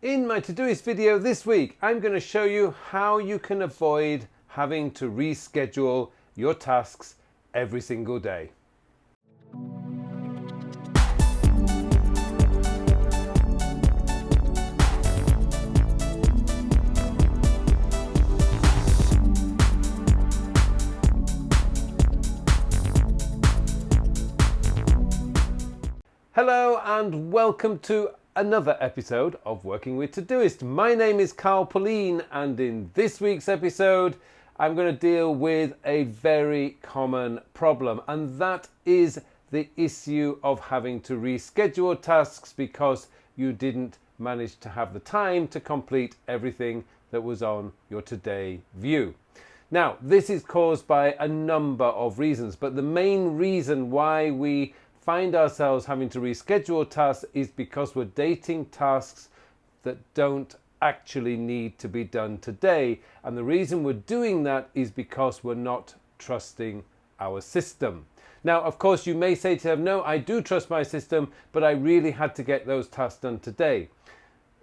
In my Todoist video this week, I'm going to show you how you can avoid having to reschedule your tasks every single day. Hello and welcome to another episode of Working with Todoist. My name is Pullein, and in this week's episode I'm going to deal with a very common problem, and that is the issue of having to reschedule tasks because you didn't manage to have the time to complete everything that was on your today view. Now, this is caused by a number of reasons, but the main reason why we find ourselves having to reschedule tasks is because we're dating tasks that don't actually need to be done today. And the reason we're doing that is because we're not trusting our system. Now, of course, you may say to yourself, no, I do trust my system, but I really had to get those tasks done today.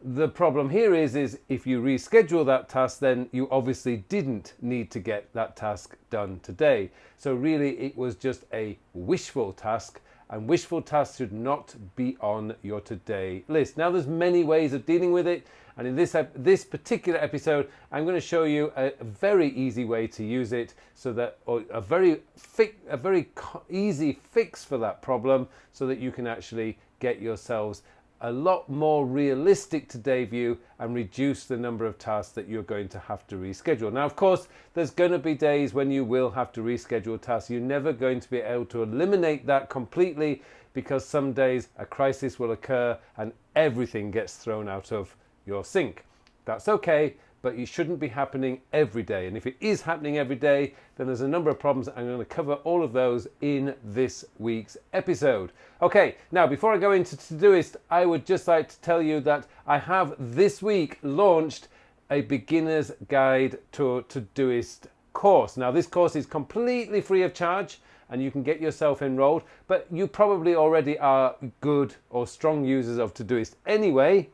The problem here is if you reschedule that task, then you obviously didn't need to get that task done today. So really, it was just a wishful task. And wishful tasks should not be on your today list. Now, there's many ways of dealing with it, and in this particular episode, I'm going to show you a very easy way to use it, so that a very easy fix for that problem, so that you can actually get yourselves a lot more realistic today view and reduce the number of tasks that you're going to have to reschedule. Now, of course, there's going to be days when you will have to reschedule tasks. You're never going to be able to eliminate that completely, because some days a crisis will occur and everything gets thrown out of your sync. That's okay, but it shouldn't be happening every day. And if it is happening every day, then there's a number of problems. I'm going to cover all of those in this week's episode. Okay, now before I go into Todoist, I would just like to tell you that I have this week launched a Beginners Guide to Todoist course. Now, this course is completely free of charge and you can get yourself enrolled, but you probably already are good or strong users of Todoist anyway.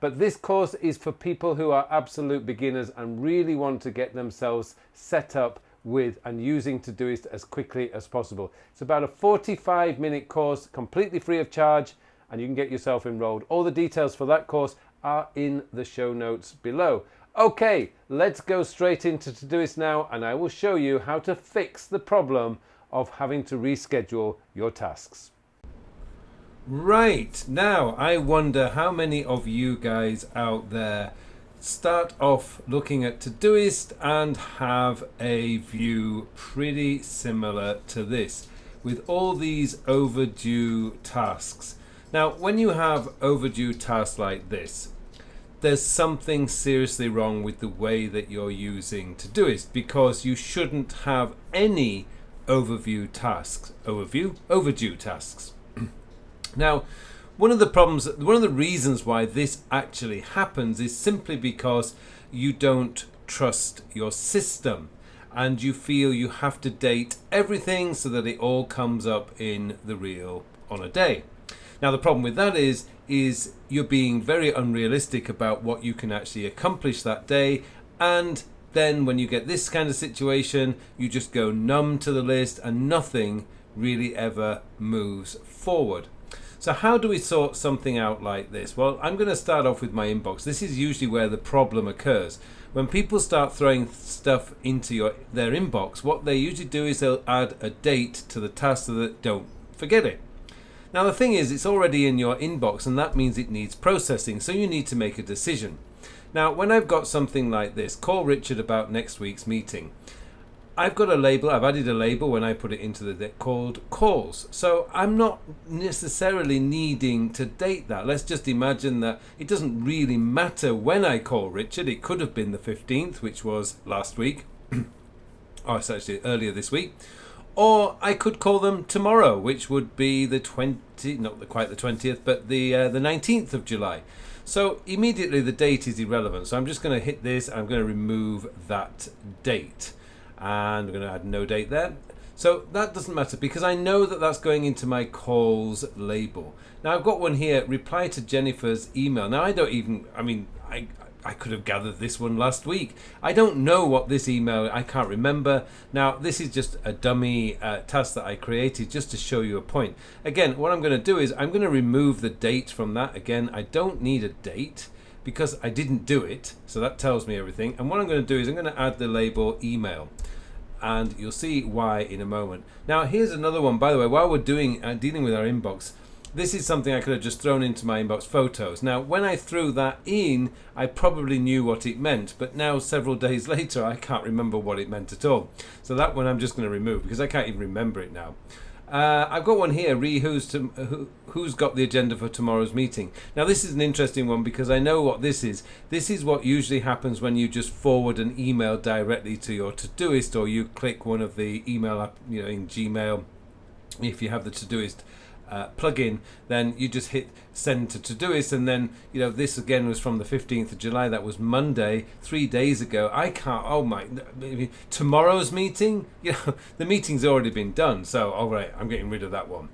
But this course is for people who are absolute beginners and really want to get themselves set up with and using Todoist as quickly as possible. It's about a 45-minute course, completely free of charge, and you can get yourself enrolled. All the details for that course are in the show notes below. Okay, let's go straight into Todoist now, and I will show you how to fix the problem of having to reschedule your tasks. Right, now I wonder how many of you guys out there start off looking at Todoist and have a view pretty similar to this, with all these overdue tasks. Now, when you have overdue tasks like this, there's something seriously wrong with the way that you're using Todoist, because you shouldn't have any overdue tasks. Now, one of the reasons why this actually happens is simply because you don't trust your system and you feel you have to date everything so that it all comes up in the reel on a day. Now, the problem with that is you're being very unrealistic about what you can actually accomplish that day, and then when you get this kind of situation, you just go numb to the list and nothing really ever moves forward. So how do we sort something out like this? Well, I'm going to start off with my inbox. This is usually where the problem occurs. When people start throwing stuff into their inbox, what they usually do is they'll add a date to the task so that don't forget it. Now, the thing is, it's already in your inbox, and that means it needs processing, so you need to make a decision. Now, when I've got something like this, call Richard about next week's meeting, I've got a label, I've added a label when I put it into the called calls. So I'm not necessarily needing to date that. Let's just imagine that it doesn't really matter when I call Richard. It could have been the 15th, which was last week. Oh, it's actually earlier this week. Or I could call them tomorrow, which would be the 20th, not quite the 20th, but the 19th of July. So immediately the date is irrelevant. So I'm just going to hit this. I'm going to remove that date. And we're going to add no date there. So that doesn't matter because I know that that's going into my calls label. Now I've got one here, reply to Jennifer's email. Now I could have gathered this one last week. I don't know what this email, I can't remember. Now this is just a dummy task that I created just to show you a point. Again, what I'm going to do is I'm going to remove the date from that. Again, I don't need a date because I didn't do it. So that tells me everything. And what I'm going to do is I'm going to add the label email. And you'll see why in a moment. Now here's another one, by the way, while we're dealing with our inbox. This is something I could have just thrown into my inbox, photos. Now, when I threw that in, I probably knew what it meant, but now several days later, I can't remember what it meant at all. So that one I'm just going to remove because I can't even remember it now. I've got one here, who's got the agenda for tomorrow's meeting. Now, this is an interesting one because I know what this is. This is what usually happens when you just forward an email directly to your Todoist, or you click one of the email app, in Gmail. If you have the Todoist plugin, then you just hit send to Todoist, and then this again was from the 15th of July. That was Monday, 3 days ago. I can't. Tomorrow's meeting. The meeting's already been done. So all right, I'm getting rid of that one.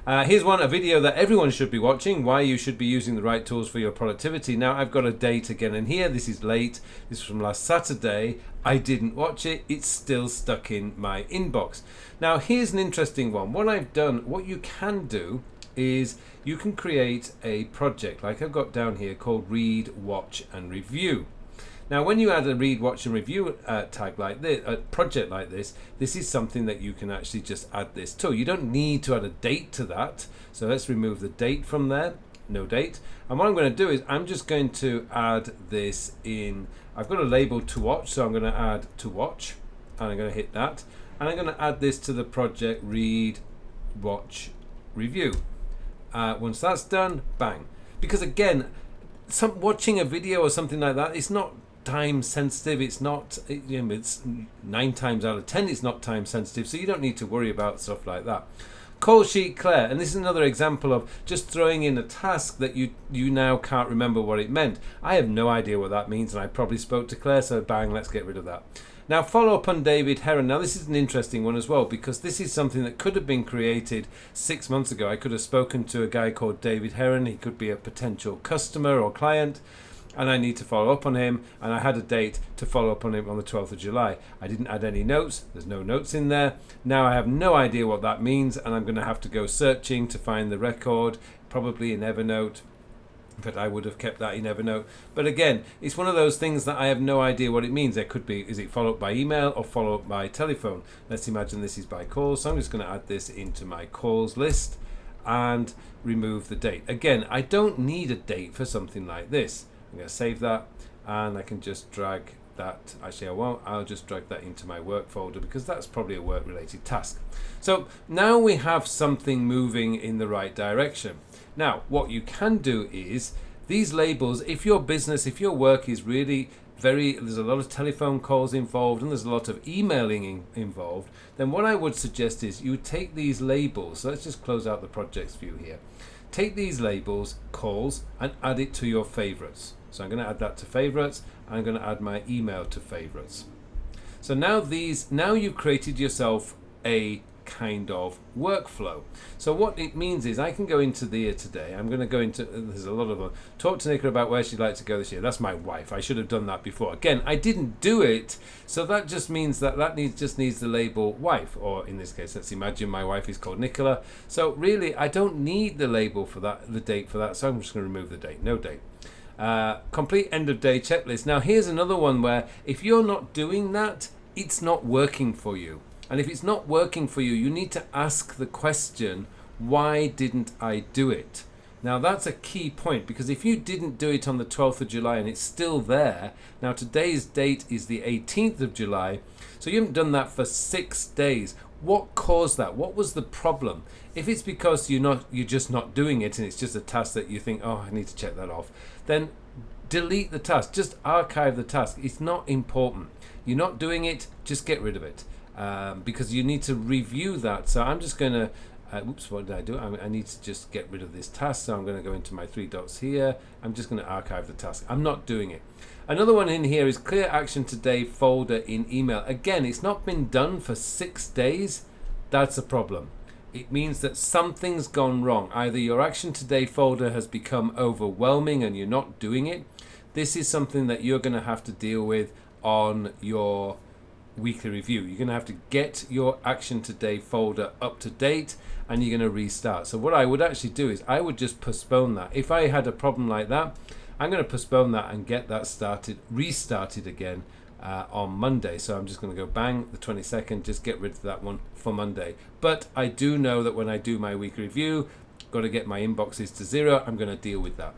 Here's a video that everyone should be watching, why you should be using the right tools for your productivity. Now I've got a date again in here. This is late. This is from last Saturday. I didn't watch it. It's still stuck in my inbox. Now here's an interesting one. What you can do is you can create a project like I've got down here called Read, Watch and Review. Now, when you add a read, watch, and review tag like this, a project like this is something that you can actually just add this to. You don't need to add a date to that. So let's remove the date from there. No date. And what I'm going to do is I'm just going to add this in. I've got a label to watch, so I'm going to add to watch, and I'm going to hit that. And I'm going to add this to the project read, watch, review. Once that's done, bang. Because again, watching a video or something like that, it's not time sensitive. It's not, it's 9 times out of 10 it's not time sensitive, so you don't need to worry about stuff like that. Call sheet Claire, and this is another example of just throwing in a task that you now can't remember what it meant. I have no idea what that means, and I probably spoke to Claire, so bang, let's get rid of that. Now follow up on David Heron. Now this is an interesting one as well, because this is something that could have been created 6 months ago. I could have spoken to a guy called David Heron. He could be a potential customer or client, and I need to follow up on him, and I had a date to follow up on him on the 12th of July. I didn't add any notes. There's no notes in there. Now I have no idea what that means, and I'm going to have to go searching to find the record, probably in Evernote. But I would have kept that in Evernote. But again, it's one of those things that I have no idea what it means. There could be, is it follow up by email or follow up by telephone? Let's imagine this is by calls. So I'm just going to add this into my calls list and remove the date. Again, I don't need a date for something like this. I'm going to save that, and I can just drag that. Actually, I won't. I'll just drag that into my work folder because that's probably a work related task. So now we have something moving in the right direction. Now, what you can do is these labels, if your business, if your work is really there's a lot of telephone calls involved and there's a lot of emailing involved, then what I would suggest is you would take these labels. So let's just close out the projects view here. Take these labels, calls, and add it to your favorites. So I'm going to add that to favorites, and I'm going to add my email to favorites. So now you've created yourself a kind of workflow. So what it means is I can go into the year today. I'm going to go into, there's a lot of talk to Nicola about where she'd like to go this year. That's my wife. I should have done that before. Again, I didn't do it, so that just means that just needs the label wife, or in this case, let's imagine my wife is called Nicola. So really, I don't need the label for that, the date for that. So I'm just going to remove the date. No date. Complete end of day checklist. Now here's another one where if you're not doing that, it's not working for you. And if it's not working for you, you need to ask the question, why didn't I do it? Now that's a key point, because if you didn't do it on the 12th of July and it's still there, now today's date is the 18th of July, so you haven't done that for 6 days. What caused that? What was the problem? If it's because you're just not doing it and it's just a task that you think, oh, I need to check that off, then delete the task. Just archive the task. It's not important. You're not doing it, just get rid of it. Because you need to review that. So I'm just going to, what did I do? I need to just get rid of this task. So I'm going to go into my 3 dots here. I'm just going to archive the task. I'm not doing it. Another one in here is clear action today folder in email. Again, it's not been done for 6 days. that's a problem. It means that something's gone wrong. Either your Action Today folder has become overwhelming and you're not doing it. This is something that you're going to have to deal with on your weekly review. You're going to have to get your Action Today folder up to date, and you're going to restart. So what I would actually do is I would just postpone that. If I had a problem like that, I'm going to postpone that and get that restarted again on Monday. So I'm just going to go bang, the 22nd, just get rid of that one for Monday. But I do know that when I do my weekly review, got to get my inboxes to 0. I'm going to deal with that.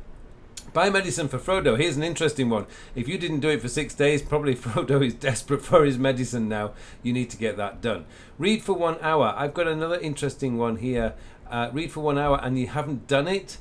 Buy medicine for Frodo. Here's an interesting one. If you didn't do it for 6 days, probably Frodo is desperate for his medicine now. You need to get that done. Read for 1 hour. I've got another interesting one here. Read for 1 hour and you haven't done it.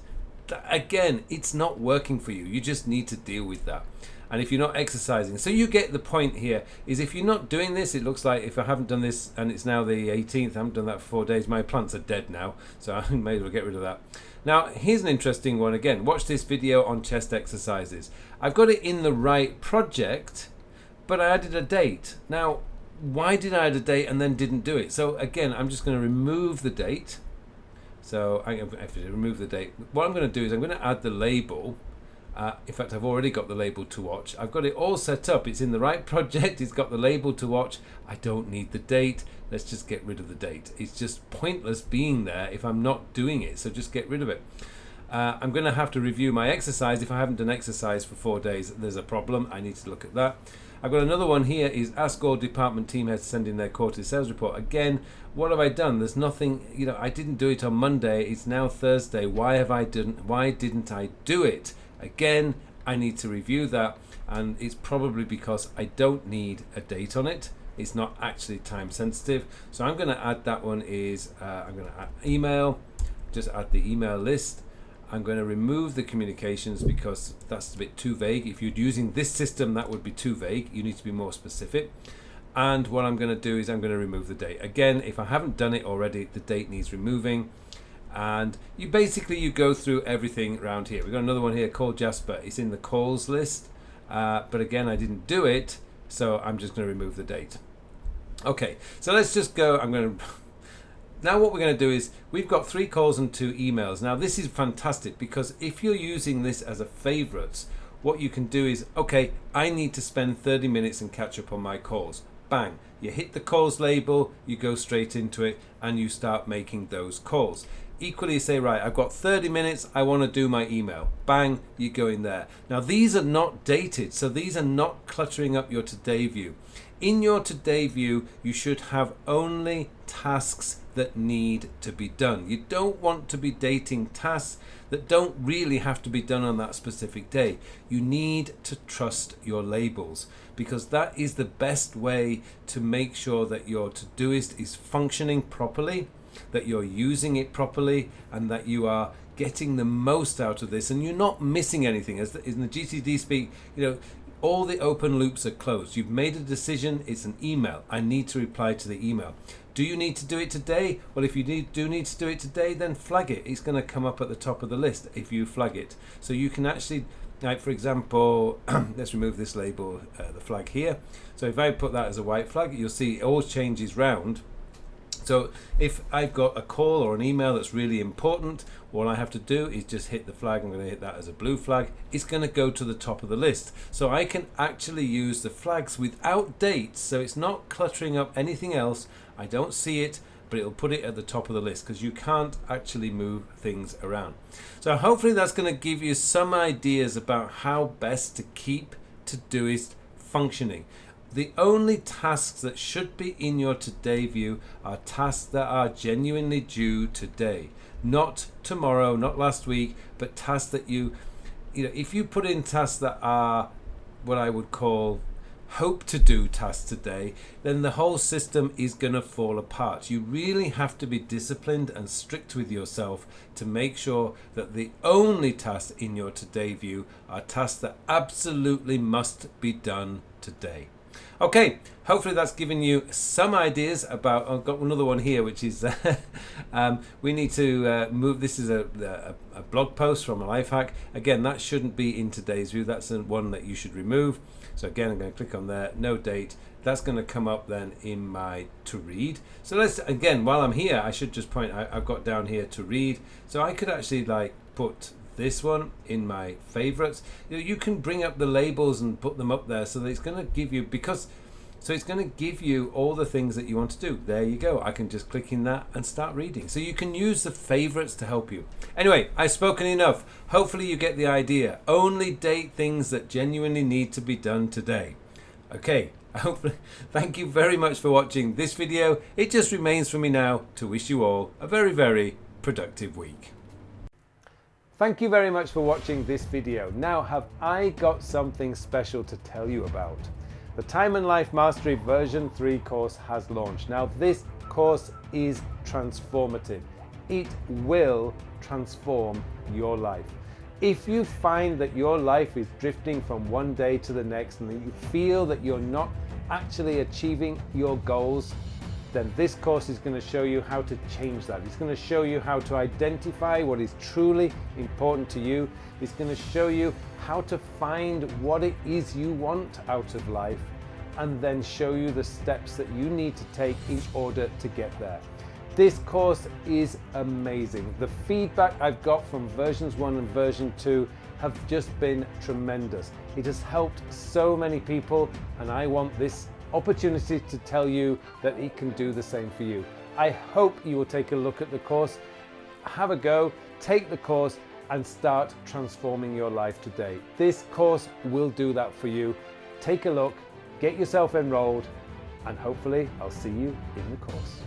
Again, it's not working for you. You just need to deal with that. And if you're not exercising, so you get the point here, is if you're not doing this, it looks like if I haven't done this, and it's now the 18th, I haven't done that for 4 days, my plants are dead now, so I may as well get rid of that. Now, here's an interesting one again. Watch this video on chest exercises. I've got it in the right project, but I added a date. Now, why did I add a date and then didn't do it? So again, I'm just going to remove the date. So I have to remove the date. What I'm going to do is I'm going to add the label. In fact, I've already got the label to watch. I've got it all set up. It's in the right project. It's got the label to watch. I don't need the date. Let's just get rid of the date. It's just pointless being there if I'm not doing it. So just get rid of it. I'm going to have to review my exercise. If I haven't done exercise for 4 days, there's a problem. I need to look at that. I've got another one here is ask all department team heads to send in their quarterly sales report. Again, what have I done? There's nothing, I didn't do it on Monday. It's now Thursday. Why didn't I do it? Again, I need to review that, and it's probably because I don't need a date on it. It's not actually time sensitive. So I'm going to add that one is, I'm going to add email, just add the email list. I'm going to remove the communications because that's a bit too vague. If you're using this system, that would be too vague. You need to be more specific. And what I'm going to do is I'm going to remove the date. Again, if I haven't done it already, the date needs removing. And you go through everything around here. We've got another one here called Jasper. It's in the calls list, but again, I didn't do it, so I'm just going to remove the date. Okay, so let's just go. Now what we're going to do is we've got 3 calls and 2 emails. Now this is fantastic because if you're using this as a favorites, what you can do is, okay, I need to spend 30 minutes and catch up on my calls. Bang, you hit the calls label, you go straight into it, and you start making those calls. Equally, you say, right, I've got 30 minutes, I want to do my email. Bang, you go in there. Now, these are not dated, so these are not cluttering up your today view. In your today view, you should have only tasks that need to be done. You don't want to be dating tasks that don't really have to be done on that specific day. You need to trust your labels because that is the best way to make sure that your Todoist is functioning properly, that you're using it properly, and that you are getting the most out of this and you're not missing anything. As in the GTD speak, all the open loops are closed. You've made a decision, it's an email. I need to reply to the email. Do you need to do it today? Well, if you do need to do it today, then flag it. It's going to come up at the top of the list if you flag it. So you can actually, like for example, let's remove this label, the flag here. So if I put that as a white flag, you'll see it all changes round. So if I've got a call or an email that's really important, all I have to do is just hit the flag. I'm going to hit that as a blue flag. It's going to go to the top of the list. So I can actually use the flags without dates. So it's not cluttering up anything else. I don't see it, but it'll put it at the top of the list because you can't actually move things around. So hopefully that's going to give you some ideas about how best to keep Todoist functioning. The only tasks that should be in your today view are tasks that are genuinely due today, not tomorrow, not last week, but tasks that if you put in tasks that are what I would call hope to do tasks today, then the whole system is going to fall apart. You really have to be disciplined and strict with yourself to make sure that the only tasks in your today view are tasks that absolutely must be done today. Okay, hopefully that's given you some ideas about. I've got another one here, which is we need to move. This is a blog post from a life hack. Again, that shouldn't be in today's view. That's the one that you should remove. So again, I'm going to click on there, no date. That's going to come up then in my to read. So let's, again, while I'm here, I should just point, I've got down here to read. So I could actually like put this one in my favorites. You can bring up the labels and put them up there so that it's going to give you, so it's going to give you all the things that you want to do. There you go. I can just click in that and start reading. So you can use the favorites to help you. Anyway, I've spoken enough. Hopefully you get the idea. Only date things that genuinely need to be done today. Okay, thank you very much for watching this video. It just remains for me now to wish you all a very, very productive week. Thank you very much for watching this video. Now, have I got something special to tell you about? The Time and Life Mastery version 3 course has launched. Now, this course is transformative. It will transform your life. If you find that your life is drifting from one day to the next and that you feel that you're not actually achieving your goals, then this course is going to show you how to change that. It's going to show you how to identify what is truly important to you. It's going to show you how to find what it is you want out of life, and then show you the steps that you need to take in order to get there. This course is amazing. The feedback I've got from versions 1 and version 2 have just been tremendous. It has helped so many people, and I want this opportunity to tell you that it can do the same for you. I hope you will take a look at the course, have a go, take the course, and start transforming your life today. This course will do that for you. Take a look, get yourself enrolled, and hopefully I'll see you in the course.